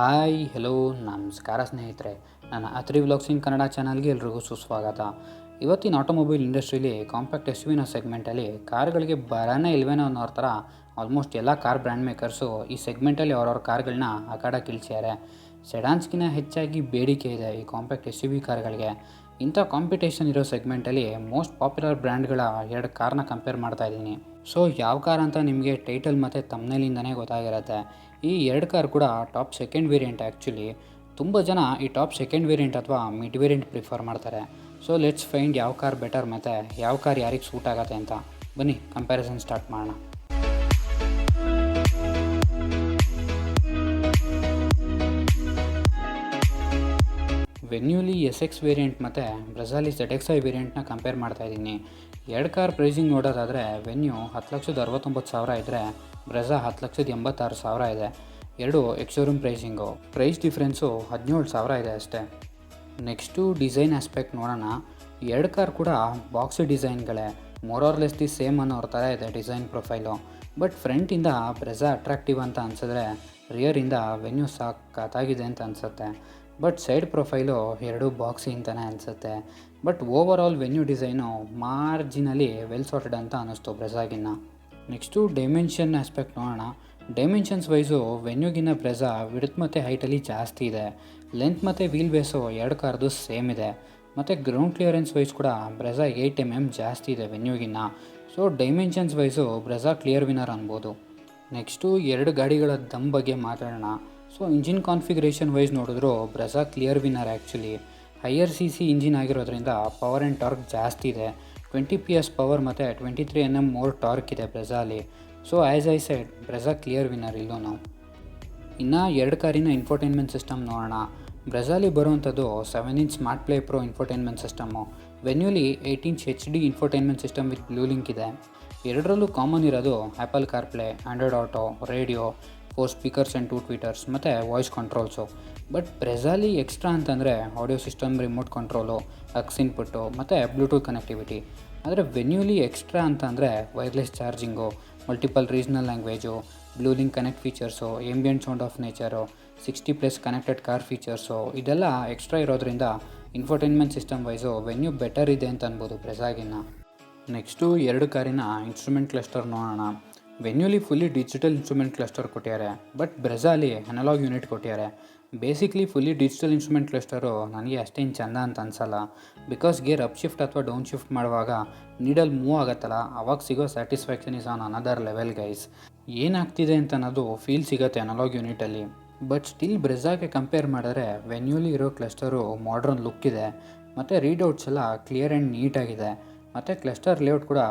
Hi hello ನಮಸ್ಕಾರ ಸ್ನೇಹಿತರೆ. ನನ್ನ ಅತ್ರಿ ವ್ಲಾಗ್ಸ್ ಇನ್ ಕನ್ನಡ ಚಾನಲ್ಗೆ ಎಲ್ರಿಗೂ ಸುಸ್ವಾಗತ. ಇವತ್ತಿನ ಆಟೋಮೊಬೈಲ್ ಇಂಡಸ್ಟ್ರಿಲಿ ಕಾಂಪ್ಯಾಕ್ಟ್ ಎಸ್ ವಿನ ಸೆಗ್ಮೆಂಟಲ್ಲಿ ಕಾರ್ಗಳಿಗೆ ಬರನೇ ಇಲ್ವೇನೋ ಅನ್ನೋ ಥರ ಆಲ್ಮೋಸ್ಟ್ ಎಲ್ಲ ಕಾರ್ ಬ್ರ್ಯಾಂಡ್ ಮೇಕರ್ಸು ಈ ಸೆಗ್ಮೆಂಟಲ್ಲಿ ಅವ್ರವ್ರ ಕಾರ್ಗಳನ್ನ ಅಖಾಡಕ್ಕೆ ಇಳಿಸ್ಯಾರೆ. ಸೆಡಾನ್ಸ್ಗಿಂತ ಹೆಚ್ಚಾಗಿ ಬೇಡಿಕೆ ಇದೆ ಈ ಕಾಂಪ್ಯಾಕ್ಟ್ ಎಸ್ ಯು ವಿ ಕಾರ್ಗಳಿಗೆ. ಇಂಥ ಕಾಂಪಿಟೇಷನ್ ಇರೋ ಸೆಗ್ಮೆಂಟಲ್ಲಿ ಮೋಸ್ಟ್ ಪಾಪ್ಯುಲರ್ ಬ್ರ್ಯಾಂಡ್ಗಳ ಎರಡು ಕಾರ್ನ ಕಂಪೇರ್ ಮಾಡ್ತಾ ಇದ್ದೀನಿ. ಸೊ ಯಾವ ಕಾರ್ ಅಂತ ನಿಮಗೆ ಟೈಟಲ್ ಮತ್ತು ತಮ್ನೇಲಿಂದನೇ ಗೊತ್ತಾಗಿರುತ್ತೆ. ಈ ಎರಡು ಕಾರ್ ಕೂಡ ಟಾಪ್ ಸೆಕೆಂಡ್ ವೇರಿಯಂಟ್. ಆ್ಯಕ್ಚುಲಿ ತುಂಬ ಜನ ಈ ಟಾಪ್ ಸೆಕೆಂಡ್ ವೇರಿಯಂಟ್ ಅಥವಾ ಮಿಡ್ ವೇರಿಯಂಟ್ ಪ್ರಿಫರ್ ಮಾಡ್ತಾರೆ. ಸೊ ಲೆಟ್ಸ್ ಫೈಂಡ್ ಯಾವ ಕಾರ್ ಬೆಟರ್ ಮತ್ತು ಯಾವ ಕಾರ್ ಯಾರಿಗೆ ಸೂಟ್ ಆಗುತ್ತೆ ಅಂತ. ಬನ್ನಿ ಕಂಪ್ಯಾರಿಸನ್ ಸ್ಟಾರ್ಟ್ ಮಾಡೋಣ. ವೆನ್ಯೂಲಿ ಎಸ್ ಎಕ್ಸ್ ವೇರಿಯಂಟ್ ಮತ್ತು ಬ್ರೆಜಾಲಿ ZXi ವೇರಿಯಂಟ್ನ ಕಂಪೇರ್ ಮಾಡ್ತಾಯಿದ್ದೀನಿ. ಎರಡು ಕಾರ್ ಪ್ರೈಸಿಂಗ್ ನೋಡೋದಾದರೆ ವೆನ್ಯೂ 10,69,000 ಇದ್ದರೆ ಬ್ರೆಜಾ 10,86,000 ಇದೆ. ಎರಡು ಎಕ್ಸ್ಶೋರೂಮ್ ಪ್ರೈಸಿಂಗು. ಪ್ರೈಸ್ ಡಿಫ್ರೆನ್ಸು 17,000 ಇದೆ ಅಷ್ಟೇ. ನೆಕ್ಸ್ಟು ಡಿಸೈನ್ ಆಸ್ಪೆಕ್ಟ್ ನೋಡೋಣ. ಎರಡು ಕಾರ್ ಕೂಡ ಬಾಕ್ಸಿ ಡಿಸೈನ್ಗಳೇ, ಮೋರಾರ್ಲೆಸ್ ದಿ ಸೇಮ್ ಅನ್ನೋರ ಥರ ಇದೆ ಡಿಸೈನ್ ಪ್ರೊಫೈಲು. ಬಟ್ ಫ್ರಂಟಿಂದ ಬ್ರೆಜಾ ಅಟ್ರಾಕ್ಟಿವ್ ಅಂತ ಅನಿಸಿದ್ರೆ ರಿಯರಿಂದ ವೆನ್ಯೂ ಸಾಕಾಗಿದೆ ಅಂತ ಅನಿಸುತ್ತೆ. ಬಟ್ ಸೈಡ್ ಪ್ರೊಫೈಲು ಎರಡೂ ಬಾಕ್ಸಿ ಅಂತಲೇ ಅನಿಸುತ್ತೆ. But over all Venue design marginally well sorted ಅಂತ ಅನ್ನಿಸ್ತು ಬ್ರೆಜಾಗಿನ್ನ. ನೆಕ್ಸ್ಟು ಡೈಮೆನ್ಷನ್ ಆಸ್ಪೆಕ್ಟ್ ನೋಡೋಣ. ಡೈಮೆನ್ಷನ್ಸ್ ವೈಸು ವೆನ್ಯೂಗಿನ್ನ ಬ್ರೆಜಾ ವಿಡ್ತ್ ಮತ್ತು ಹೈಟಲ್ಲಿ ಜಾಸ್ತಿ ಇದೆ. ಲೆಂತ್ ಮತ್ತು ವೀಲ್ ಬೇಸು ಎರಡು ಕಾರ್ದು ಸೇಮ್ ಇದೆ. ಮತ್ತು ಗ್ರೌಂಡ್ ಕ್ಲಿಯರೆನ್ಸ್ ವೈಸ್ ಕೂಡ ಬ್ರೆಜಾ 8 mm ಜಾಸ್ತಿ ಇದೆ ವೆನ್ಯೂಗಿನ್ನ. So dimensions wise Brezza clear winner ಅನ್ಬೋದು. ನೆಕ್ಸ್ಟು ಎರಡು ಗಾಡಿಗಳ ದಮ್ ಬಗ್ಗೆ ಮಾತಾಡೋಣ. ಸೊ ಇಂಜಿನ್ ಕಾನ್ಫಿಗರೇಷನ್ ವೈಸ್ ನೋಡಿದ್ರು Brezza clear winner. Actually higher CC engine ಆಗಿರೋದ್ರಿಂದ ಪವರ್ ಆ್ಯಂಡ್ ಟಾರ್ಕ್ ಜಾಸ್ತಿ ಇದೆ. 20 PS ಪವರ್ ಮತ್ತು 23 Nm ಮೋರ್ ಟಾರ್ಕ್ ಇದೆ ಬ್ರೆಜಾಲಿ. So as I said Brezza clear winner ಇಲ್ಲೂ ನಾವು. ಇನ್ನು ಎರಡು ಕಾರಿನ ಇನ್ಫೋಟೈನ್ಮೆಂಟ್ ಸಿಸ್ಟಮ್ ನೋಡೋಣ. ಬ್ರೆಜಾಲಿ ಬರುವಂಥದ್ದು 7 inch smart play pro infotainment system. ವೆನ್ಯೂಲಿ 8 inch HD infotainment system with blue link ಇದೆ. ಎರಡರಲ್ಲೂ ಕಾಮನ್ ಇರೋದು Apple CarPlay, Android auto, radio, 4 speakers and 2 tweeters ಮತ್ತು ವಾಯ್ಸ್ ಕಂಟ್ರೋಲ್ಸು. ಬಟ್ ಬ್ರೆಜಾಲಿ ಎಕ್ಸ್ಟ್ರಾ ಅಂತಂದರೆ audio system, remote control, aux input ಮತ್ತು bluetooth connectivity. ಆದರೆ ವೆನ್ಯೂಲಿ ಎಕ್ಸ್ಟ್ರಾ ಅಂತ ಅಂದರೆ wireless charging, multiple regional language, blue link connect features, ambient sound of nature, 60+ connected car features, ಇದೆಲ್ಲ extra ಇರೋದ್ರಿಂದ infotainment system wise venue better ಇದೆ ಅಂತ ಅನ್ಬೋದು ಬ್ರೆಜಾಗಿನ್ನ. ನೆಕ್ಸ್ಟು ಎರಡು ಕಾರಿನ ಇನ್ಸ್ಟ್ರೂಮೆಂಟ್ ಕ್ಲಸ್ಟರ್ ನೋಡೋಣ. ವೆನ್ಯೂಲಿ ಫುಲ್ಲಿ ಡಿಜಿಟಲ್ ಇನ್ಸ್ಟ್ರೂಮೆಂಟ್ ಕ್ಲಸ್ಟರ್ ಕೊಟ್ಟಿದ್ದಾರೆ. ಬಟ್ ಬ್ರೆಜಾಲಿ ಅನಲಾಗ್ ಯೂನಿಟ್ ಕೊಟ್ಟಿದ್ದಾರೆ. Basically fully digital instrument cluster ನನಗೆ ಅಷ್ಟೇನು ಚೆಂದ ಅಂತ ಅನಿಸಲ್ಲ. ಬಿಕಾಸ್ ಗೇರ್ ಅಪ್ ಶಿಫ್ಟ್ ಅಥವಾ ಡೌನ್ ಶಿಫ್ಟ್ ಮಾಡುವಾಗ ನೀಡಲ್ ಮೂವ್ ಆಗುತ್ತಲ್ಲ, ಅವಾಗ ಸಿಗೋ satisfaction is on another level guys. ಏನಾಗ್ತಿದೆ ಅಂತ ಅನ್ನೋದು ಫೀಲ್ ಸಿಗುತ್ತೆ ಅನಲಾಗ್ ಯೂನಿಟಲ್ಲಿ. ಬಟ್ ಸ್ಟಿಲ್ ಬ್ರೆಜಾಗೆ ಕಂಪೇರ್ ಮಾಡಿದ್ರೆ ವೆನ್ಯೂಲಿ ಇರೋ ಕ್ಲಸ್ಟರು ಮಾಡ್ರನ್ ಲುಕ್ ಇದೆ. ಮತ್ತು ರೀಡೌಟ್ಸ್ ಎಲ್ಲ ಕ್ಲಿಯರ್ ಆ್ಯಂಡ್ ನೀಟಾಗಿದೆ. ಮತ್ತು ಕ್ಲಸ್ಟರ್ ಲೇಔಟ್ ಕೂಡ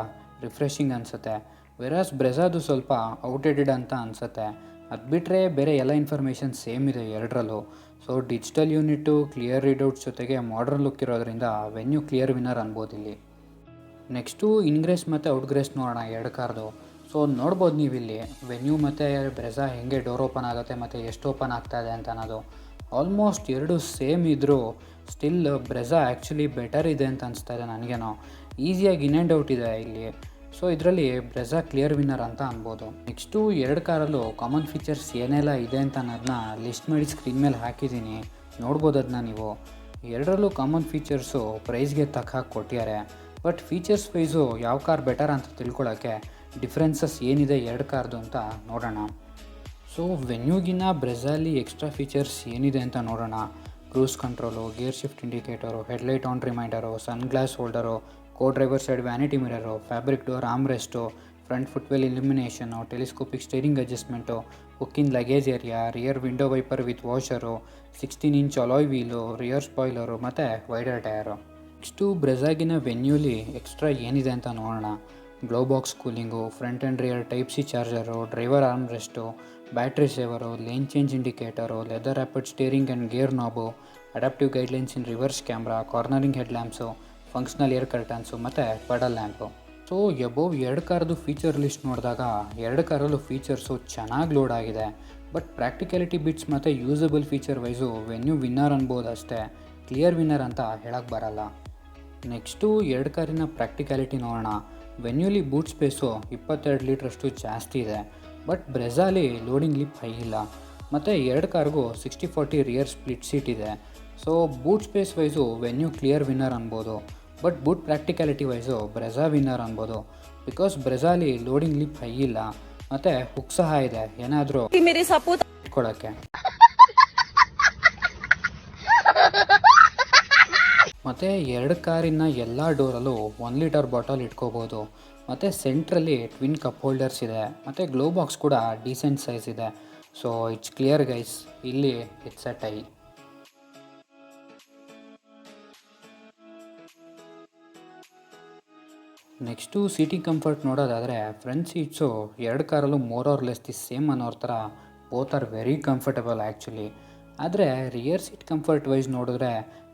ರಿಫ್ರೆಶಿಂಗ್ ಅನಿಸುತ್ತೆ. ವೆರಾಸ್ ಬ್ರೆಜಾದು ಸ್ವಲ್ಪ ಔಟ್ಡೇಟೆಡ್ ಅಂತ ಅನಿಸುತ್ತೆ. ಅದು ಬಿಟ್ಟರೆ ಬೇರೆ ಎಲ್ಲ ಇನ್ಫಾರ್ಮೇಷನ್ ಸೇಮ್ ಇದೆ ಎರಡರಲ್ಲೂ. ಸೊ ಡಿಜಿಟಲ್ ಯೂನಿಟು, ಕ್ಲಿಯರ್ ರೀಡೌಟ್ಸ್ ಜೊತೆಗೆ ಮಾಡರ್ನ್ ಲುಕ್ ಇರೋದ್ರಿಂದ ವೆನ್ಯೂ ಕ್ಲಿಯರ್ ವಿನ್ನರ್ ಅನ್ಬೋದು ಇಲ್ಲಿ. ನೆಕ್ಸ್ಟು ಇನ್ಗ್ರೇಸ್ ಮತ್ತು ಔಟ್ಗ್ರೇಸ್ ನೋಡೋಣ ಎರಡು ಕಾರ್ದು. ಸೊ ನೋಡ್ಬೋದು ನೀವು ಇಲ್ಲಿ ವೆನ್ಯೂ ಮತ್ತು ಬ್ರೆಜಾ ಹೆಂಗೆ ಡೋರ್ ಓಪನ್ ಆಗುತ್ತೆ ಮತ್ತು ಎಷ್ಟು ಓಪನ್ ಆಗ್ತಾಯಿದೆ ಅಂತ ಅನ್ನೋದು. ಆಲ್ಮೋಸ್ಟ್ ಎರಡು ಸೇಮ್ ಇದ್ದರೂ ಸ್ಟಿಲ್ ಬ್ರೆಜಾ ಆ್ಯಕ್ಚುಲಿ ಬೆಟರ್ ಇದೆ ಅಂತ ಅನಿಸ್ತಾ ಇದೆ ನನಗೇನೋ. ಈಸಿಯಾಗಿ ಇನ್ ಆ್ಯಂಡ್ ಔಟ್ ಇದೆ ಇಲ್ಲಿ. ಸೊ ಇದರಲ್ಲಿ ಬ್ರೆಜಾ ಕ್ಲಿಯರ್ ವಿನ್ನರ್ ಅಂತ ಅನ್ಬೋದು. ನೆಕ್ಸ್ಟು ಎರಡು ಕಾರಲ್ಲೂ ಕಾಮನ್ ಫೀಚರ್ಸ್ ಏನೆಲ್ಲ ಇದೆ ಅಂತ ಅನ್ನೋದನ್ನ ಲಿಸ್ಟ್ ಮಾಡಿ ಸ್ಕ್ರೀನ್ ಮೇಲೆ ಹಾಕಿದ್ದೀನಿ, ನೋಡ್ಬೋದು ಅದನ್ನ ನೀವು. ಎರಡರಲ್ಲೂ ಕಾಮನ್ ಫೀಚರ್ಸು ಪ್ರೈಸ್ಗೆ ತಕ್ಕ ಹಾಕಿ ಕೊಟ್ಟಿದ್ದಾರೆ. ಬಟ್ ಫೀಚರ್ಸ್ ವೈಸು ಯಾವ ಕಾರ್ ಬೆಟರ್ ಅಂತ ತಿಳ್ಕೊಳ್ಳೋಕ್ಕೆ ಡಿಫ್ರೆನ್ಸಸ್ ಏನಿದೆ ಎರಡು ಕಾರ್ದು ಅಂತ ನೋಡೋಣ. ಸೊ ವೆನ್ಯೂಗಿನ್ನ ಬ್ರೆಜಾಲಿ ಎಕ್ಸ್ಟ್ರಾ ಫೀಚರ್ಸ್ ಏನಿದೆ ಅಂತ ನೋಡೋಣ. Cruise control, gear shift indicator, headlight on reminder, sun glass holder, co driver side vanity mirror, fabric door armrest, front footwell illumination, telescopic steering adjustment, book in luggage area, rear window wiper with washer, 16 inch alloy wheel, rear spoiler ಮತ್ತು wider tyre. Next ಬ್ರೆಜಾಗಿನ ವೆನ್ಯೂಲಿ extra ಏನಿದೆ ಅಂತ ನೋಡೋಣ. Glove box cooling, front and rear type C charger, driver armrest, battery saver, lane change indicator, leather wrapped steering and gear knob, adaptive guidelines in reverse camera, cornering head lamps, functional air curtains ಮತ್ತು pedal lamp. So above ಎರಡು ಕಾರ್ದು feature list ನೋಡಿದಾಗ ಎರಡು ಕಾರಲ್ಲೂ features ಚೆನ್ನಾಗಿ load ಆಗಿದೆ. But practicality bits ಮತ್ತು usable feature wise Venue winner ಅನ್ಬೋದು ಅಷ್ಟೇ, ಕ್ಲಿಯರ್ ವಿನ್ನರ್ ಅಂತ ಹೇಳಕ್ಕೆ ಬರಲ್ಲ. ನೆಕ್ಸ್ಟು ಎರಡು ಕಾರಿನ ಪ್ರಾಕ್ಟಿಕ್ಯಾಲಿಟಿ ನೋಡೋಣ. ವೆನ್ಯೂಲಿ ಬೂಟ್ ಸ್ಪೇಸು 22 ಲೀಟ್ರಷ್ಟು ಜಾಸ್ತಿ ಇದೆ. ಬಟ್ ಬ್ರೆಜಾಲಿ ಲೋಡಿಂಗ್ ಲಿಪ್ ಹೈ ಇಲ್ಲ. ಮತ್ತು ಎರಡು ಕಾರ್ಗೂ 60-40 ರಿಯರ್ ಸ್ಪ್ಲಿಟ್ ಸೀಟ್ ಇದೆ. So boot space wise Venue clear winner ಅನ್ಬೋದು. But boot practicality wise Brezza winner ಅನ್ಬೋದು. ಬಿಕಾಸ್ ಬ್ರೆಝಾಲಿ ಲೋಡಿಂಗ್ ಲಿಪ್ ಹೈ ಇಲ್ಲ ಮತ್ತು ಹುಕ್ ಸಹ ಇದೆ ಏನಾದರೂ ಇಟ್ಕೊಳ್ಳೋಕ್ಕೆ. ಮತ್ತು ಎರಡು ಕಾರಿನ ಎಲ್ಲ ಡೋರಲ್ಲೂ 1 ಲೀಟರ್ ಬಾಟಲ್ ಇಟ್ಕೋಬೋದು. ಮತ್ತು ಸೆಂಟ್ರಲ್ಲಿ ಟ್ವಿನ್ ಕಪ್ ಹೋಲ್ಡರ್ಸ್ ಇದೆ ಮತ್ತು ಗ್ಲೋ ಬಾಕ್ಸ್ ಕೂಡ ಡೀಸೆಂಟ್ ಸೈಜ್ ಇದೆ. ಸೊ ಇಟ್ಸ್ ಕ್ಲಿಯರ್ ಗೈಸ್, ಇಲ್ಲಿ it's a tie. Next seating comfort ನೋಡೋದಾದರೆ ಫ್ರಂಟ್ ಸೀಟ್ಸು ಎರಡು ಕಾರಲ್ಲೂ more or less the same ಅನ್ನೋರ ಥರ both are very comfortable actually. ಆದರೆ ರಿಯರ್ ಸೀಟ್ ಕಂಫರ್ಟ್ ವೈಸ್ ನೋಡಿದ್ರೆ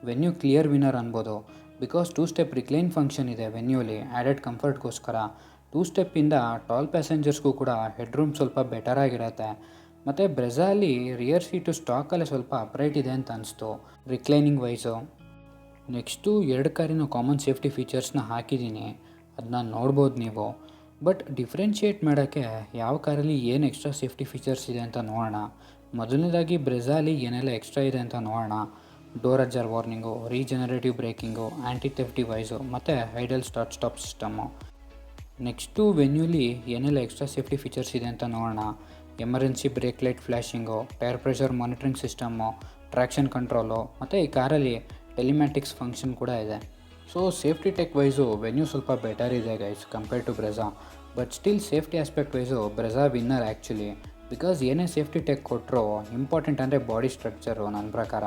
ವೆನ್ಯೂ ಕ್ಲಿಯರ್ ವಿನ್ನರ್ ಅನ್ಬೋದು. ಬಿಕಾಸ್ 2 ಸ್ಟೆಪ್ ರಿಕ್ಲೈನ್ ಫಂಕ್ಷನ್ ಇದೆ ವೆನ್ಯೂಲಿ ಆ್ಯಡೆಡ್ ಕಂಫರ್ಟ್ಗೋಸ್ಕರ. 2 ಸ್ಟೆಪ್ಪಿಂದ ಟಾಲ್ ಪ್ಯಾಸೆಂಜರ್ಸ್ಗೂ ಕೂಡ ಹೆಡ್ ರೂಮ್ ಸ್ವಲ್ಪ ಬೆಟರ್ ಆಗಿರುತ್ತೆ. ಮತ್ತು ಬ್ರೆಝಾಲಿ ರಿಯರ್ ಸೀಟು ಸ್ಟಾಕಲ್ಲೇ ಸ್ವಲ್ಪ ಅಪ್ರೈಟ್ ಇದೆ ಅಂತ ಅನಿಸ್ತು ರಿಕ್ಲೈನಿಂಗ್ ವೈಸು. ನೆಕ್ಸ್ಟು ಎರಡು ಕಾರಿನ ಕಾಮನ್ ಸೇಫ್ಟಿ ಫೀಚರ್ಸ್ನ ಹಾಕಿದ್ದೀನಿ, ಅದನ್ನ ನೋಡ್ಬೋದು ನೀವು. ಬಟ್ ಡಿಫ್ರೆನ್ಷಿಯೇಟ್ ಮಾಡೋಕ್ಕೆ ಯಾವ ಕಾರಲ್ಲಿ ಏನು ಎಕ್ಸ್ಟ್ರಾ ಸೇಫ್ಟಿ ಫೀಚರ್ಸ್ ಇದೆ ಅಂತ ನೋಡೋಣ. ಮೊದಲನೇದಾಗಿ ಬ್ರೆಝಾಲಿ ಏನೆಲ್ಲ ಎಕ್ಸ್ಟ್ರಾ ಇದೆ ಅಂತ ನೋಡೋಣ. Door ajar warning, regenerative braking, anti theft device ಮತ್ತು idle start stop system. Next ವೆನ್ಯೂಲಿ ಏನೆಲ್ಲ ಎಕ್ಸ್ಟ್ರಾ ಸೇಫ್ಟಿ ಫೀಚರ್ಸ್ ಇದೆ ಅಂತ ನೋಡೋಣ. Emergency brake light flashing, tyre pressure monitoring system, traction control ಮತ್ತು ಈ ಕಾರಲ್ಲಿ ಟೆಲಿಮ್ಯಾಟಿಕ್ಸ್ ಫಂಕ್ಷನ್ ಕೂಡ ಇದೆ. So safety tech wise Venue ಸ್ವಲ್ಪ ಬೆಟರ್ ಇದೆ guys compare to Brezza. But still safety aspect wise Brezza winner actually. Because ಏನೇ safety tech ಕೊಟ್ಟರು important ಅಂದರೆ ಬಾಡಿ ಸ್ಟ್ರಕ್ಚರು. ನನ್ನ ಪ್ರಕಾರ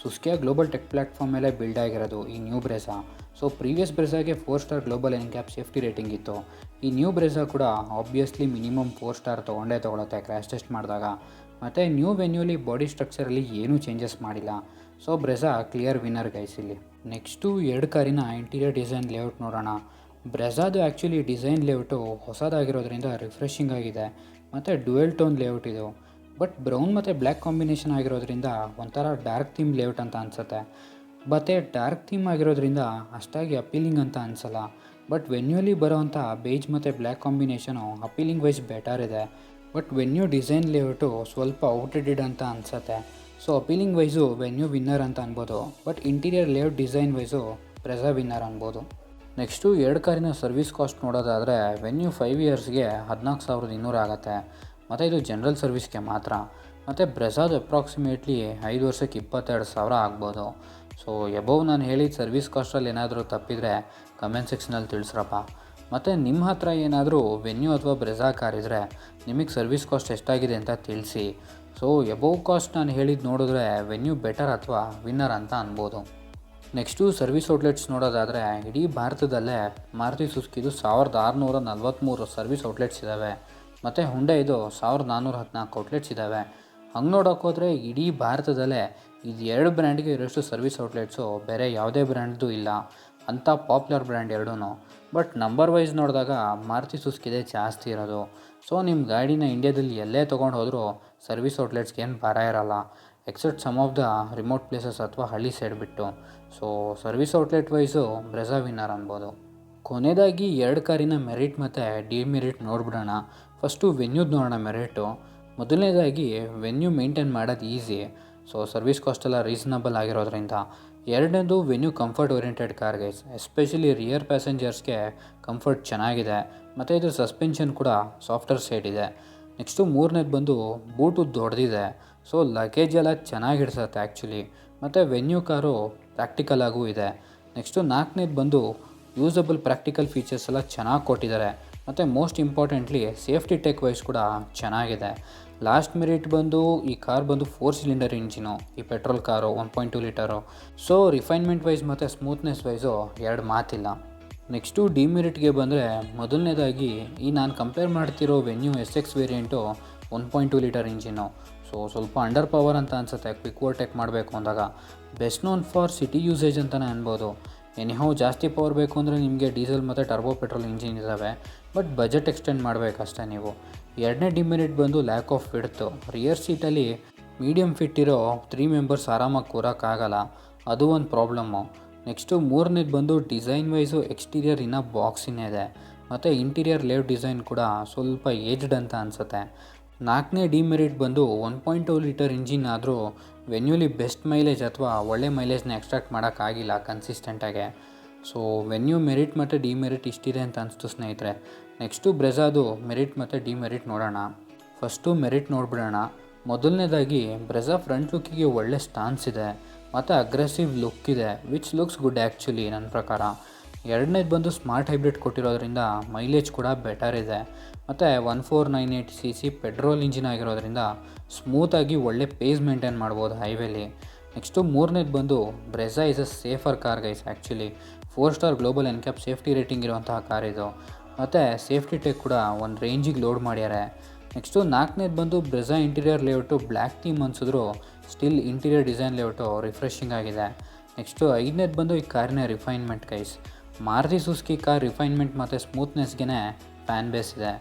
ಸುಸ್ಕಿಯಾ ಗ್ಲೋಬಲ್ ಟೆಕ್ ಪ್ಲ್ಯಾಟ್ಫಾರ್ಮ್ ಮೇಲೆ ಬಿಲ್ಡ್ ಆಗಿರೋದು ಈ ನ್ಯೂ ಬ್ರೆಝಾ. ಸೊ ಪ್ರೀವಿಯಸ್ ಬ್ರೆಝಾಗೆ 4 star global NCAP safety rating ಇತ್ತು. ಈ ನ್ಯೂ ಬ್ರೆಝಾ ಕೂಡ ಆಬ್ವಿಯಸ್ಲಿ ಮಿನಿಮಮ್ 4 ಸ್ಟಾರ್ ತೊಗೊಳುತ್ತೆ ಕ್ರ್ಯಾಶ್ ಟೆಸ್ಟ್ ಮಾಡಿದಾಗ. ಮತ್ತು ನ್ಯೂ ವೆನ್ಯೂಲಿ ಬಾಡಿ ಸ್ಟ್ರಕ್ಚರಲ್ಲಿ ಏನೂ ಚೇಂಜಸ್ ಮಾಡಿಲ್ಲ. So Brezza clear winner guys ಇಲ್ಲಿ. ನೆಕ್ಸ್ಟು ಎರಡು ಕಾರಿನ ಇಂಟೀರಿಯರ್ ಡಿಸೈನ್ ಲೇಔಟ್ ನೋಡೋಣ. ಬ್ರೆಝಾದು ಆ್ಯಕ್ಚುಲಿ ಡಿಸೈನ್ ಲೇಔಟು ಹೊಸದಾಗಿರೋದ್ರಿಂದ ರಿಫ್ರೆಶಿಂಗ್ ಆಗಿದೆ ಮತ್ತು ಡ್ಯುಯಲ್ ಟೋನ್ ಲೇಔಟ್ ಇದು. ಬಟ್ ಬ್ರೌನ್ ಮತ್ತು ಬ್ಲ್ಯಾಕ್ ಕಾಂಬಿನೇಷನ್ ಆಗಿರೋದ್ರಿಂದ ಒಂಥರ ಡಾರ್ಕ್ ಥೀಮ್ ಲೇಔಟ್ ಅಂತ ಅನಿಸುತ್ತೆ. ಮತ್ತು ಡಾರ್ಕ್ ಥೀಮ್ ಆಗಿರೋದ್ರಿಂದ ಅಷ್ಟಾಗಿ ಅಪೀಲಿಂಗ್ ಅಂತ ಅನಿಸಲ್ಲ. ಬಟ್ ವೆನ್ಯೂಲಿ ಬರೋವಂಥ ಬೇಜ್ ಮತ್ತು black combination appealing wise better ಇದೆ. ಬಟ್ ವೆನ್ಯೂ ಡಿಸೈನ್ ಲೇಔಟು ಸ್ವಲ್ಪ ಔಟ್ಡೇಟೆಡ್ ಅಂತ ಅನಿಸುತ್ತೆ. So appealing wise Venue winner ಅಂತ ಅನ್ಬೋದು. But interior layout design wise Brezza winner ಅನ್ಬೋದು. ನೆಕ್ಸ್ಟು ಎರಡು ಕಾರಿನ ಸರ್ವಿಸ್ ಕಾಸ್ಟ್ ನೋಡೋದಾದರೆ ವೆನ್ಯೂ 5 ಇಯರ್ಸ್ಗೆ 14,200 ಆಗುತ್ತೆ ಮತ್ತು ಇದು ಜನರಲ್ ಸರ್ವಿಸ್ಗೆ ಮಾತ್ರ. ಮತ್ತು ಬ್ರೆಝಾದು ಅಪ್ರಾಕ್ಸಿಮೇಟ್ಲಿ 5 ವರ್ಷಕ್ಕೆ 22,000 ಆಗ್ಬೋದು. ಸೊ ಎಬೋವ್ ನಾನು ಹೇಳಿದ ಸರ್ವಿಸ್ ಕಾಸ್ಟಲ್ಲಿ ಏನಾದರೂ ತಪ್ಪಿದರೆ ಕಮೆಂಟ್ ಸೆಕ್ಷನಲ್ಲಿ ತಿಳಿಸ್ರಪ್ಪ. ಮತ್ತು ನಿಮ್ಮ ಹತ್ರ ಏನಾದರೂ ವೆನ್ಯೂ ಅಥವಾ ಬ್ರೆಝಾ ಕಾರ್ ಇದ್ದರೆ ನಿಮಗೆ ಸರ್ವಿಸ್ ಕಾಸ್ಟ್ ಎಷ್ಟಾಗಿದೆ ಅಂತ ತಿಳಿಸಿ. ಸೊ ಎಬೋವ್ ಕಾಸ್ಟ್ ನಾನು ಹೇಳಿದ್ದು ನೋಡಿದ್ರೆ ವೆನ್ಯೂ ಬೆಟರ್ ಅಥವಾ ವಿನ್ನರ್ ಅಂತ ಅನ್ಬೋದು. ನೆಕ್ಸ್ಟು ಸರ್ವಿಸ್ ಔಟ್ಲೆಟ್ಸ್ ನೋಡೋದಾದರೆ ಇಡೀ ಭಾರತದಲ್ಲೇ ಮಾರುತಿ ಸುಜುಕಿದು 1643 ಸರ್ವಿಸ್ ಔಟ್ಲೆಟ್ಸ್ ಇದ್ದಾವೆ ಮತ್ತು ಹುಂಡೈದು 1414 ಔಟ್ಲೆಟ್ಸ್ ಇದ್ದಾವೆ. ಹಂಗೆ ನೋಡೋಕ್ಕೋದ್ರೆ ಇಡೀ ಭಾರತದಲ್ಲೇ ಇದು 2 ಬ್ರ್ಯಾಂಡ್ಗೆ ಇರೋಷ್ಟು ಸರ್ವಿಸ್ ಔಟ್ಲೆಟ್ಸು ಬೇರೆ ಯಾವುದೇ ಬ್ರ್ಯಾಂಡ್ದು ಇಲ್ಲ. ಅಂಥ ಪಾಪ್ಯುಲರ್ ಬ್ರ್ಯಾಂಡ್ ಎರಡೂ. ಬಟ್ ನಂಬರ್ ವೈಸ್ ನೋಡಿದಾಗ ಮಾರುತಿ ಸುಜುಕಿದೇ ಜಾಸ್ತಿ ಇರೋದು. ಸೊ ನಿಮ್ಮ ಗಾಡಿನ ಇಂಡಿಯಾದಲ್ಲಿ ಎಲ್ಲೇ ತೊಗೊಂಡು ಹೋದರೂ ಸರ್ವಿಸ್ ಔಟ್ಲೆಟ್ಸ್ಗೆ ಏನು ಭಾರ ಇರೋಲ್ಲ, except some of the remote places ಅಥವಾ ಹಳ್ಳಿ ಸೈಡ್ ಬಿಟ್ಟು. So service outlet wise Brezza winner ಅನ್ಬೋದು. ಕೊನೆಯದಾಗಿ ಎರಡು ಕಾರಿನ ಮೆರಿಟ್ ಮತ್ತು ಡಿಮೆರಿಟ್ ನೋಡ್ಬಿಡೋಣ. ಫಸ್ಟು ವೆನ್ಯೂದು ನೋಡೋಣ ಮೆರಿಟು. ಮೊದಲನೇದಾಗಿ ವೆನ್ಯೂ ಮೇಂಟೈನ್ ಮಾಡೋದು ಈಸಿ. ಸೊ ಸರ್ವಿಸ್ ಕಾಸ್ಟೆಲ್ಲ ರೀಸನಬಲ್ ಆಗಿರೋದ್ರಿಂದ. ಎರಡನೇದು Venue comfort oriented car guys, especially rear ಪ್ಯಾಸೆಂಜರ್ಸ್ಗೆ ಕಂಫರ್ಟ್ ಚೆನ್ನಾಗಿದೆ ಮತ್ತು ಇದು ಸಸ್ಪೆನ್ಷನ್ ಕೂಡ ಸಾಫ್ಟರ್ ಸೈಡ್ ಇದೆ. ನೆಕ್ಸ್ಟು ಮೂರನೇದು ಬಂದು ಬೂಟು ದೊಡ್ಡದಿದೆ. ಸೊ ಲಗೇಜ್ ಎಲ್ಲ ಚೆನ್ನಾಗಿ ಹಿಡ್ಸತ್ತೆ ಆ್ಯಕ್ಚುಲಿ. ಮತ್ತು ವೆನ್ಯೂ ಕಾರು ಪ್ರಾಕ್ಟಿಕಲ್ ಆಗೂ ಇದೆ. ನೆಕ್ಸ್ಟು ನಾಲ್ಕನೇದು ಬಂದು ಯೂಸಬಲ್ ಪ್ರಾಕ್ಟಿಕಲ್ ಫೀಚರ್ಸ್ ಎಲ್ಲ ಚೆನ್ನಾಗಿ ಕೊಟ್ಟಿದ್ದಾರೆ ಮತ್ತು most importantly safety tech wise ಕೂಡ ಚೆನ್ನಾಗಿದೆ. ಲಾಸ್ಟ್ ಮೆರಿಟ್ ಬಂದು ಈ ಕಾರ್ ಬಂದು 4 ಸಿಲಿಂಡರ್ ಇಂಜಿನು, ಈ petrol car 1.2 litre. So refinement wise ಮತ್ತು ಸ್ಮೂತ್ನೆಸ್ ವೈಸು ಎರಡು ಮಾತಿಲ್ಲ. ನೆಕ್ಸ್ಟು ಡಿಮೆರಿಟ್ಗೆ ಬಂದರೆ ಮೊದಲನೇದಾಗಿ ಈ ನಾನು ಕಂಪೇರ್ ಮಾಡ್ತಿರೋ venue SX variant 1.2 litre engine. So ಸ್ವಲ್ಪ ಅಂಡರ್ ಪವರ್ ಅಂತ ಅನಿಸುತ್ತೆ ಕ್ವಿಕ್ ಓವರ್ಟೇಕ್ ಮಾಡಬೇಕು ಅಂದಾಗ. Best known for city usage ಅಂತಲೇ ಅನ್ಬೋದು. ಎನಿಹೌ ಜಾಸ್ತಿ ಪವರ್ ಬೇಕು ಅಂದರೆ ನಿಮಗೆ ಡೀಸೆಲ್ ಮತ್ತು ಟರ್ಬೋ ಪೆಟ್ರೋಲ್ ಇಂಜಿನ್ ಇದ್ದಾವೆ. ಬಟ್ ಬಜೆಟ್ ಎಕ್ಸ್ಟೆಂಡ್ ಮಾಡಬೇಕಷ್ಟೇ ನೀವು. ಎರಡನೇ ಡಿಮೆರಿಟ್ ಬಂದು ಲ್ಯಾಕ್ ಆಫ್ ವಿಡ್ತು. ರಿಯರ್ ಸೀಟಲ್ಲಿ ಮೀಡಿಯಮ್ ಫಿಟ್ ಇರೋ 3 ಮೆಂಬರ್ಸ್ ಆರಾಮಾಗಿ ಕೂರೋಕ್ಕಾಗಲ್ಲ, ಅದು ಒಂದು ಪ್ರಾಬ್ಲಮ್ಮು. ನೆಕ್ಸ್ಟು ಮೂರನೇದು ಬಂದು ಡಿಸೈನ್ ವೈಸು ಎಕ್ಸ್ಟೀರಿಯರ್ ಇನ್ನೂ ಬಾಕ್ಸಿನೇ ಇದೆ ಮತ್ತು ಇಂಟೀರಿಯರ್ ಲೇಔಟ್ ಡಿಸೈನ್ ಕೂಡ ಸ್ವಲ್ಪ ಏಜ್ಡ್ ಅಂತ ಅನಿಸುತ್ತೆ. ನಾಲ್ಕನೇ ಡಿಮೆರಿಟ್ ಬಂದು 1.2 ಲೀಟರ್ ಇಂಜಿನ್ ಆದರೂ ವೆನ್ಯೂಲಿ ಬೆಸ್ಟ್ ಮೈಲೇಜ್ ಅಥವಾ ಒಳ್ಳೆ ಮೈಲೇಜ್ನ ಎಕ್ಸ್ಟ್ರಾಕ್ಟ್ ಮಾಡೋಕ್ಕಾಗಿಲ್ಲ ಕನ್ಸಿಸ್ಟೆಂಟಾಗೆ. ಸೊ ವೆನ್ಯೂ ಮೆರಿಟ್ ಮತ್ತು ಡಿಮೆರಿಟ್ ಇಷ್ಟಿದೆ ಅಂತ ಅನಿಸ್ತು ಸ್ನೇಹಿತರೆ. ನೆಕ್ಸ್ಟು ಬ್ರೆಝಾದು ಮೆರಿಟ್ ಮತ್ತು ಡಿಮೆರಿಟ್ ನೋಡೋಣ. ಫಸ್ಟು ಮೆರಿಟ್ ನೋಡ್ಬಿಡೋಣ. ಮೊದಲನೇದಾಗಿ ಬ್ರೆಝಾ ಫ್ರಂಟ್ ಲುಕ್ಕಿಗೆ ಒಳ್ಳೆ ಸ್ಟಾನ್ಸ್ ಇದೆ ಮತ್ತು ಅಗ್ರೆಸಿವ್ ಲುಕ್ ಇದೆ, ವಿಚ್ ಲುಕ್ಸ್ ಗುಡ್ ಆ್ಯಕ್ಚುಲಿ ನನ್ನ ಪ್ರಕಾರ. ಎರಡನೇದು ಬಂದು ಸ್ಮಾರ್ಟ್ ಹೈಬ್ರಿಡ್ ಕೊಟ್ಟಿರೋದ್ರಿಂದ ಮೈಲೇಜ್ ಕೂಡ ಬೆಟರ್ ಇದೆ ಮತ್ತು 1498 cc ಪೆಟ್ರೋಲ್ ಇಂಜಿನ್ ಆಗಿರೋದ್ರಿಂದ ಸ್ಮೂತಾಗಿ ಒಳ್ಳೆ ಪೇಸ್ ಮೇಂಟೈನ್ ಮಾಡ್ಬೋದು ಹೈವೇಲಿ. ನೆಕ್ಸ್ಟು ಮೂರನೇದು ಬಂದು Brezza is a safer car guys. Actually 4 star global NCAP safety rating ಇರುವಂತಹ ಕಾರ್ ಇದು ಮತ್ತು ಸೇಫ್ಟಿ ಟೆಕ್ ಕೂಡ ಒಂದು ರೇಂಜಿಗೆ ಲೋಡ್ ಮಾಡ್ಯಾರೆ. ನೆಕ್ಸ್ಟು ನಾಲ್ಕನೇದು ಬಂದು Brezza interior layout black theme ಅನಿಸಿದ್ರು still interior design layout refreshing ಆಗಿದೆ. ನೆಕ್ಸ್ಟು ಐದನೇದು ಬಂದು ಈ ಕಾರಿನ refinement guys. Maruti Suzuki car refinement ಮತ್ತು ಸ್ಮೂತ್ನೆಸ್ಗೆ ಫ್ಯಾನ್ ಬೇಸ್ ಇದೆ,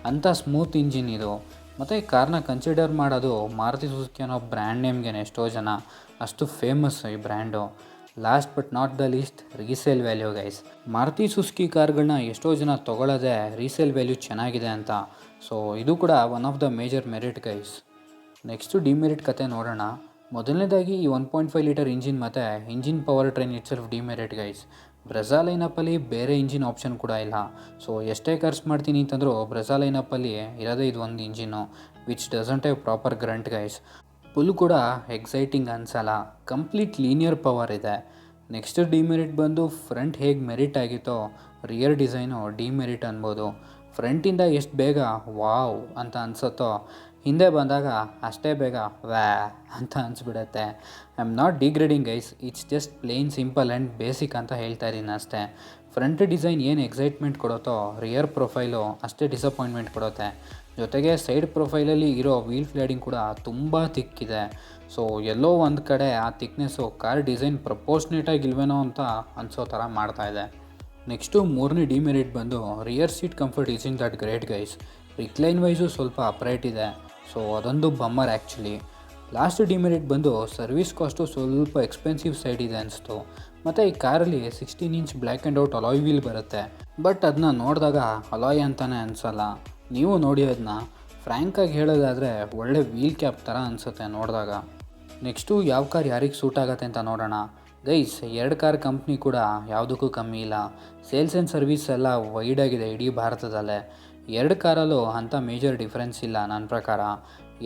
ಅಂಥ ಸ್ಮೂತ್ ಇಂಜಿನ್ ಇದು. ಮತ್ತು ಈ ಕಾರ್ನ ಕನ್ಸಿಡರ್ ಮಾಡೋದು ಮಾರುತಿ ಸುಜುಕಿ ಅನ್ನೋ ಬ್ರ್ಯಾಂಡ್ ನೇಮ್ಗೆ ಎಷ್ಟೋ ಜನ, ಅಷ್ಟು ಫೇಮಸ್ ಈ brand. Last but not the least resale value guys. Maruti Suzuki ಕಾರ್ಗಳನ್ನ ಎಷ್ಟೋ ಜನ ತೊಗೊಳ್ಳೋದೆ ರೀಸೇಲ್ ವ್ಯಾಲ್ಯೂ ಚೆನ್ನಾಗಿದೆ ಅಂತ. ಸೊ ಇದು ಕೂಡ one of the major merit guys. Next demerit ಕತೆ ನೋಡೋಣ. ಮೊದಲನೇದಾಗಿ ಈ 1.5 ಲೀಟರ್ ಇಂಜಿನ್ ಮತ್ತು engine power train itself demerit guys. Brezza ಲೈನಪ್ಪಲ್ಲಿ ಬೇರೆ ಇಂಜಿನ್ ಆಪ್ಷನ್ ಕೂಡ ಇಲ್ಲ. ಸೊ ಎಷ್ಟೇ ಖರ್ಚು ಮಾಡ್ತೀನಿ ಅಂತಂದರೂ ಬ್ರೆಝಾ ಲೈನಪ್ಪಲ್ಲಿ ಇರೋದೇ ಇದು ಒಂದು engine which doesn't have proper grunt guys. Full ಕೂಡ ಎಕ್ಸೈಟಿಂಗ್ ಅನಿಸಲ್ಲ, ಕಂಪ್ಲೀಟ್ ಲೀನಿಯರ್ ಪವರ್ ಇದೆ. ನೆಕ್ಸ್ಟ್ ಡಿಮೆರಿಟ್ ಬಂದು ಫ್ರಂಟ್ ಹೇಗೆ ಮೆರಿಟ್ ಆಗಿತ್ತೋ ರಿಯರ್ ಡಿಸೈನು ಡಿಮೆರಿಟ್ ಅನ್ಬೋದು. ಫ್ರಂಟಿಂದ ಎಷ್ಟು ಬೇಗ ವಾವ್ ಅಂತ ಅನಿಸುತ್ತೋ ಹಿಂದೆ ಬಂದಾಗ ಅಷ್ಟೇ ಬೇಗ ವ್ಯಾ ಅಂತ ಅನಿಸ್ಬಿಡತ್ತೆ. I am not degrading guys, it's just plain simple and basic ಅಂತ ಹೇಳ್ತಾ ಇದ್ದೀನಿ ಅಷ್ಟೇ. ಫ್ರಂಟ್ ಡಿಸೈನ್ ಏನು ಎಕ್ಸೈಟ್ಮೆಂಟ್ ಕೊಡುತ್ತೋ ರಿಯರ್ ಪ್ರೊಫೈಲು ಅಷ್ಟೇ ಡಿಸಪಾಯಿಂಟ್ಮೆಂಟ್ ಕೊಡುತ್ತೆ. ಜೊತೆಗೆ ಸೈಡ್ ಪ್ರೊಫೈಲಲ್ಲಿ ಇರೋ ವೀಲ್ ಫ್ಲೇಡಿಂಗ್ ಕೂಡ ತುಂಬ ತಿಕ್ಕಿದೆ. ಸೊ ಎಲ್ಲೋ ಒಂದು ಕಡೆ ಆ ತಿಕ್ನೆಸ್ಸು ಕಾರ್ ಡಿಸೈನ್ ಪ್ರಪೋರ್ಷನೇಟಾಗಿ ಇಲ್ವೇನೋ ಅಂತ ಅನಿಸೋ ಥರ ಮಾಡ್ತಾಯಿದೆ. ನೆಕ್ಸ್ಟು ಮೂರನೇ ಡಿಮೆರಿಟ್ ಬಂದು rear seat comfort is in that great guys. Recline wise ಸ್ವಲ್ಪ ಅಪ್ರೈಟ್ ಇದೆ, ಸೊ ಅದೊಂದು ಬಮ್ಮರ್ ಆ್ಯಕ್ಚುಲಿ. ಲಾಸ್ಟ್ ಡಿಮೆರಿಟ್ ಬಂದು ಸರ್ವಿಸ್ ಕಾಸ್ಟು ಸ್ವಲ್ಪ ಎಕ್ಸ್ಪೆನ್ಸಿವ್ ಸೈಡ್ ಇದೆ ಅನಿಸ್ತು. ಮತ್ತು ಈ ಕಾರಲ್ಲಿ 16 inch black and out alloy wheel ಬರುತ್ತೆ, ಬಟ್ ಅದನ್ನ ನೋಡಿದಾಗ ಅಲಾಯ್ ಅಂತಲೇ ಅನಿಸಲ್ಲ. ನೀವು ನೋಡಿ ಅದನ್ನ ಫ್ರ್ಯಾಂಕಾಗಿ ಹೇಳೋದಾದರೆ ಒಳ್ಳೆ ವೀಲ್ ಕ್ಯಾಪ್ ಥರ ಅನಿಸುತ್ತೆ ನೋಡಿದಾಗ. ನೆಕ್ಸ್ಟು ಯಾವ ಕಾರ್ ಯಾರಿಗೆ ಸೂಟ್ ಆಗುತ್ತೆ ಅಂತ ನೋಡೋಣ ಗೈಸ್. 2 ಕಾರ್ ಕಂಪ್ನಿ ಕೂಡ ಯಾವುದಕ್ಕೂ ಕಮ್ಮಿ ಇಲ್ಲ. ಸೇಲ್ಸ್ ಆ್ಯಂಡ್ ಸರ್ವಿಸ್ ಎಲ್ಲ ವೈಡಾಗಿದೆ ಇಡೀ ಭಾರತದಲ್ಲೇ. 2 ಕಾರಲ್ಲೂ ಅಂಥ ಮೇಜರ್ ಡಿಫ್ರೆನ್ಸ್ ಇಲ್ಲ ನನ್ನ ಪ್ರಕಾರ.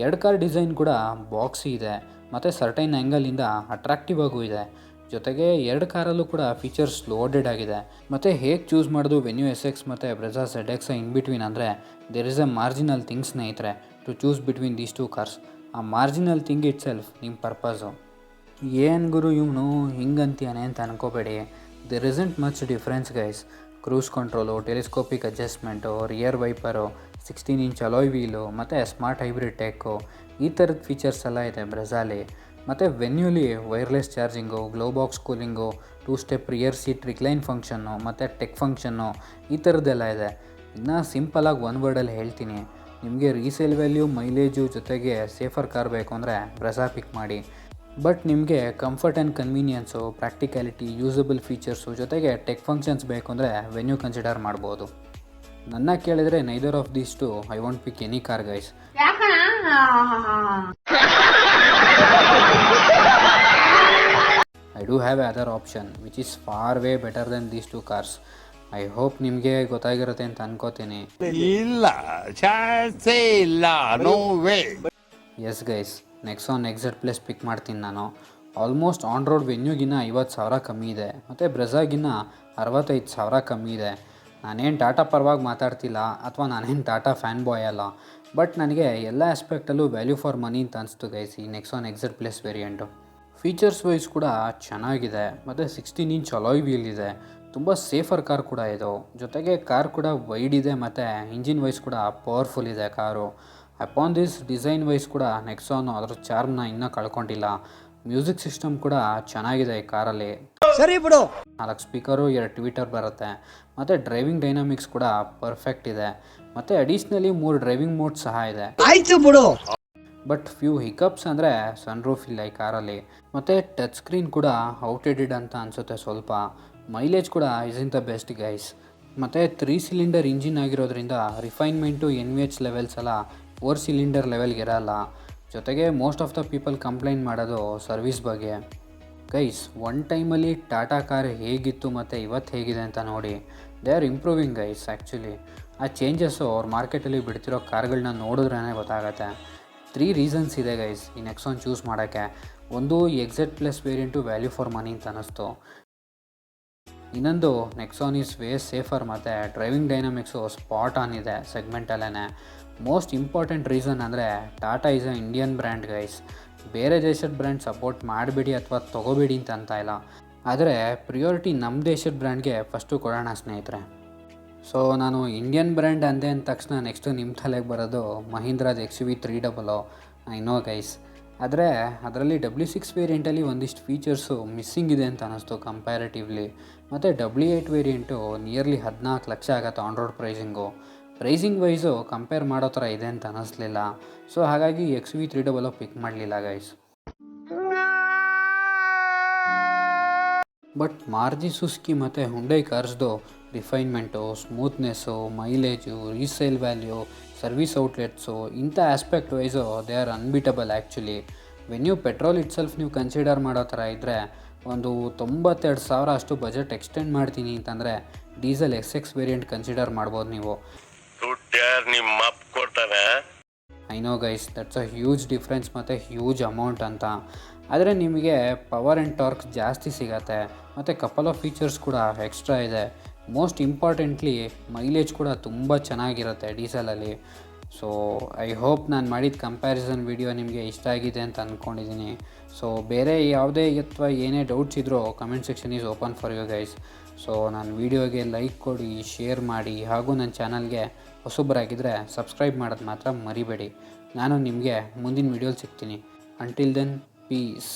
2 ಕಾರ್ ಡಿಸೈನ್ ಕೂಡ ಬಾಕ್ಸಿ ಇದೆ ಮತ್ತು ಸರ್ಟೈನ್ ಆ್ಯಂಗಲಿಂದ ಅಟ್ರಾಕ್ಟಿವ್ ಆಗೂ ಇದೆ. ಜೊತೆಗೆ 2 ಕಾರಲ್ಲೂ ಕೂಡ ಫೀಚರ್ಸ್ ಲೋಡೆಡ್ ಆಗಿದೆ. ಮತ್ತು ಹೇಗೆ ಚೂಸ್ ಮಾಡೋದು ವೆನ್ಯೂ SX ಮತ್ತು ಬ್ರೆಝಾ ZX ಇನ್ ಬಿಟ್ವೀನ್ ಅಂದರೆ there is a marginal thing ಸ್ನೇಹಿತರೆ to choose between these 2 cars. ಆ ಮಾರ್ಜಿನಲ್ ಥಿಂಗ್ ಇಟ್ ಸೆಲ್ಫ್ ನಿಮ್ಮ ಪರ್ಪಸು. ಏನು ಗುರು ಇವನು ಹಿಂಗಂತೀಯಾನೆ ಅಂತ ಅನ್ಕೋಬೇಡಿ, there isn't much difference guys. Cruise control, telescopic adjustment, rear wiper, 16 inch alloy wheel ಮತ್ತು ಸ್ಮಾರ್ಟ್ ಹೈಬ್ರಿಡ್ ಟೆಕ್ಕು, ಈ ಥರದ ಫೀಚರ್ಸ್ ಎಲ್ಲ ಇದೆ ಬ್ರೆಝಾಲಿ. ಮತ್ತು ವೆನ್ಯೂಲಿ wireless charging, glove box cooling, 2 step rear seat recline function ಮತ್ತು ಟೆಕ್ ಫಂಕ್ಷನ್ನು, ಈ ಥರದ್ದೆಲ್ಲ ಇದೆ. ಇನ್ನು ಸಿಂಪಲಾಗಿ ಒನ್ ವರ್ಡಲ್ಲಿ ಹೇಳ್ತೀನಿ, ನಿಮಗೆ ರೀಸೇಲ್ ವ್ಯಾಲ್ಯೂ, ಮೈಲೇಜು ಜೊತೆಗೆ ಸೇಫರ್ ಕಾರ್ ಬೇಕು ಅಂದರೆ ಬ್ರೆಝಾ ಪಿಕ್ ಮಾಡಿ. ಬಟ್ ನಿಮಗೆ comfort and convenience, practicality, usable features ಜೊತೆಗೆ ಟೆಕ್ ಫಂಕ್ಷನ್ಸ್ ಬೇಕು ಅಂದರೆ ವೆನ್ಯೂ ಕನ್ಸಿಡರ್ ಮಾಡ್ಬೋದು. ನನ್ನ ಕೇಳಿದರೆ neither of these two I want pick any car guys. I do have a other option which is far way better than these 2 cars. I hope ನಿಮಗೆ ಗೊತ್ತಾಗಿರುತ್ತೆ ಅಂತ ಅನ್ಕೋತೀನಿ. ಇಲ್ಲ, ಚಾನ್ಸೇ ಇಲ್ಲ, no way. Yes guys, Nexon XZ+ pick ಮಾಡ್ತೀನಿ ನಾನು. Almost on road ವೆನ್ಯೂಗಿನ್ನ 50,000 ಕಮ್ಮಿ ಇದೆ ಮತ್ತು ಬ್ರೆಝಾಗಿನ್ನ 65,000 ಕಮ್ಮಿ ಇದೆ. ನಾನೇನು ಟಾಟಾ ಪರವಾಗಿ ಮಾತಾಡ್ತಿಲ್ಲ ಅಥವಾ ನಾನೇನು ಟಾಟಾ ಫ್ಯಾನ್ ಬಾಯ್ ಅಲ್ಲ, ಬಟ್ ನನಗೆ ಎಲ್ಲ ಆಸ್ಪೆಕ್ಟಲ್ಲೂ ವ್ಯಾಲ್ಯೂ ಫಾರ್ ಮನಿ ಅಂತ ಅನಿಸ್ತು ಗೈಸ್ ಈ Nexon XZ+ variant. Features wise ಕೂಡ ಚೆನ್ನಾಗಿದೆ ಮತ್ತು 16 ಇಂಚ್ ಅಲಾಯ್ ವೀಲ್ ಇದೆ. ತುಂಬ ಸೇಫರ್ ಕಾರ್ ಕೂಡ ಇದು. ಜೊತೆಗೆ ಕಾರ್ ಕೂಡ ವೈಡ್ ಇದೆ ಮತ್ತು ಇಂಜಿನ್ ವೈಸ್ ಕೂಡ ಪವರ್ಫುಲ್ ಇದೆ car. Upon this design wise ಕೂಡ ನೆಕ್ಸಾನು ಅದರ ಚಾರ್ಮ್ನ ಇನ್ನೂ ಕಳ್ಕೊಂಡಿಲ್ಲ. ಮ್ಯೂಸಿಕ್ ಸಿಸ್ಟಮ್ ಕೂಡ ಚೆನ್ನಾಗಿದೆ ಈ ಕಾರಲ್ಲಿ. ಸರಿ ಬಿಡು. 4 ಸ್ಪೀಕರು, 2 ಟ್ವಿಟರ್ ಬರುತ್ತೆ ಮತ್ತು ಡ್ರೈವಿಂಗ್ ಡೈನಾಮಿಕ್ಸ್ ಕೂಡ ಪರ್ಫೆಕ್ಟ್ ಇದೆ. ಮತ್ತು ಅಡಿಷ್ನಲಿ 3 ಡ್ರೈವಿಂಗ್ ಮೋಡ್ ಸಹ ಇದೆ. ಆಯ್ತು ಬಿಡು. ಬಟ್ ಫ್ಯೂ ಹಿಕಪ್ಸ್ ಅಂದರೆ ಸನ್ರೂಫ್ ಇಲ್ಲ ಈ ಕಾರಲ್ಲಿ. ಮತ್ತು ಟಚ್ ಸ್ಕ್ರೀನ್ ಕೂಡ ಔಟ್ಡೇಟೆಡ್ ಅಂತ ಅನಿಸುತ್ತೆ ಸ್ವಲ್ಪ. ಮೈಲೇಜ್ ಕೂಡ is in the best guys. ಮತ್ತು 3 ಸಿಲಿಂಡರ್ ಇಂಜಿನ್ ಆಗಿರೋದ್ರಿಂದ ರಿಫೈನ್ಮೆಂಟು NVH ಲೆವೆಲ್ಸ್ ಎಲ್ಲ 4 ಸಿಲಿಂಡರ್ ಲೆವೆಲ್ಗೆ ಇರಲ್ಲ. ಜೊತೆಗೆ most of the people complaint ಮಾಡೋದು ಸರ್ವಿಸ್ ಬಗ್ಗೆ. ಗೈಸ್, ಒನ್ ಟೈಮಲ್ಲಿ ಟಾಟಾ ಕಾರ್ ಹೇಗಿತ್ತು ಮತ್ತು ಇವತ್ತು ಹೇಗಿದೆ ಅಂತ ನೋಡಿ. They are improving guys. Actually ಆ ಚೇಂಜಸ್ಸು ಅವ್ರ ಮಾರ್ಕೆಟಲ್ಲಿ ಬಿಡ್ತಿರೋ ಕಾರ್ಗಳನ್ನ ನೋಡಿದ್ರೇ ಗೊತ್ತಾಗತ್ತೆ. 3 ರೀಸನ್ಸ್ ಇದೆ ಗೈಸ್ ಈ ನೆಕ್ಸಾನ್ ಚೂಸ್ ಮಾಡೋಕ್ಕೆ. ಒಂದು, XZ+ variant value for money ಅಂತ ಅನ್ನಿಸ್ತು. ಇನ್ನೊಂದು, ನೆಕ್ಸಾನ್ ಈಸ್ ವೇ ಸೇಫರ್ ಮತ್ತು ಡ್ರೈವಿಂಗ್ ಡೈನಾಮಿಕ್ಸು ಸ್ಪಾಟ್ ಆನ್ ಇದೆ ಸೆಗ್ಮೆಂಟಲ್ಲೇ. ಮೋಸ್ಟ್ ಇಂಪಾರ್ಟೆಂಟ್ ರೀಸನ್ ಅಂದರೆ Tata is a Indian brand guys. ಬೇರೆ ದೇಶದ ಬ್ರ್ಯಾಂಡ್ ಸಪೋರ್ಟ್ ಮಾಡಬೇಡಿ ಅಥವಾ ತೊಗೋಬೇಡಿ ಅಂತ ಇಲ್ಲ, ಆದರೆ ಪ್ರಿಯಾರಿಟಿ ನಮ್ಮ ದೇಶದ ಬ್ರ್ಯಾಂಡ್ಗೆ ಫಸ್ಟು ಕೊಡೋಣ ಸ್ನೇಹಿತರೆ. ಸೊ ನಾನು ಇಂಡಿಯನ್ ಬ್ರ್ಯಾಂಡ್ ಅಂದೆ ಅಂದ ತಕ್ಷಣ ನೆಕ್ಸ್ಟು ನಿಮ್ಮ ತಲೆಗೆ ಬರೋದು ಮಹೀಂದ್ರಾದ XUV 300. I know guys. ಆದರೆ ಅದರಲ್ಲಿ W6 ವೇರಿಯಂಟಲ್ಲಿ ಒಂದಿಷ್ಟು ಫೀಚರ್ಸು ಮಿಸ್ಸಿಂಗ್ ಇದೆ ಅಂತ ಅನ್ನಿಸ್ತು ಕಂಪ್ಯಾರಿಟಿವ್ಲಿ. ಮತ್ತು W8 ವೇರಿಯಂಟು ನಿಯರ್ಲಿ 14 ಲಕ್ಷ ಆಗುತ್ತೆ on road pricing wise compare ಮಾಡೋ ಥರ ಇದೆ ಅಂತ ಅನ್ನಿಸ್ಲಿಲ್ಲ. ಸೊ ಹಾಗಾಗಿ XUV 300 ಪಿಕ್ ಮಾಡಲಿಲ್ಲ ಗೈಸ್. ಬಟ್ ಮಾರುತಿ ಸುಜುಕಿ ಮತ್ತು ಹುಂಡೈ ಕಾರ್ಸ್ದು refinement, smoothness, mileage, resale value, service outlets, ಇಂಥ aspect wise they are unbeatable actually. When you petrol itself ನೀವು ಕನ್ಸಿಡರ್ ಮಾಡೋ ಥರ ಇದ್ದರೆ ಒಂದು 92,000 ಅಷ್ಟು ಬಜೆಟ್ ಎಕ್ಸ್ಟೆಂಡ್ ಮಾಡ್ತೀನಿ ಅಂತಂದರೆ ಡೀಸೆಲ್ SX ವೇರಿಯಂಟ್ ಕನ್ಸಿಡರ್ ಮಾಡ್ಬೋದು ನೀವು. I know guys, that's a huge difference ಮತ್ತು ಹ್ಯೂಜ್ ಅಮೌಂಟ್ ಅಂತ. ಆದರೆ ನಿಮಗೆ ಪವರ್ ಆ್ಯಂಡ್ ಟಾರ್ಕ್ ಜಾಸ್ತಿ ಸಿಗತ್ತೆ ಮತ್ತು ಕಪಲ್ ಆಫ್ ಫೀಚರ್ಸ್ ಕೂಡ ಎಕ್ಸ್ಟ್ರಾ ಇದೆ. ಮೋಸ್ಟ್ ಇಂಪಾರ್ಟೆಂಟ್ಲಿ ಮೈಲೇಜ್ ಕೂಡ ತುಂಬ ಚೆನ್ನಾಗಿರುತ್ತೆ ಡೀಸೆಲಲ್ಲಿ. ಸೊ ಐ ಹೋಪ್ ನಾನು ಮಾಡಿದ ಕಂಪ್ಯಾರಿಸನ್ ವಿಡಿಯೋ ನಿಮಗೆ ಇಷ್ಟ ಆಗಿದೆ ಅಂತ ಅಂದ್ಕೊಂಡಿದ್ದೀನಿ. ಸೊ ಬೇರೆ ಯಾವುದೇ ಅಥವಾ ಏನೇ ಡೌಟ್ಸ್ ಇದ್ದರೂ comment section is open for you guys. So ನಾನು ವೀಡಿಯೋಗೆ ಲೈಕ್ ಕೊಡಿ, ಶೇರ್ ಮಾಡಿ, ಹಾಗೂ ನನ್ನ ಚಾನಲ್ಗೆ ಹೊಸಬರಾಗಿದ್ದರೆ ಸಬ್ಸ್ಕ್ರೈಬ್ ಮಾಡೋದು ಮಾತ್ರ ಮರಿಬೇಡಿ. ನಾನು ನಿಮಗೆ ಮುಂದಿನ ವೀಡಿಯೋಲಿ ಸಿಗ್ತೀನಿ. Until then, piece.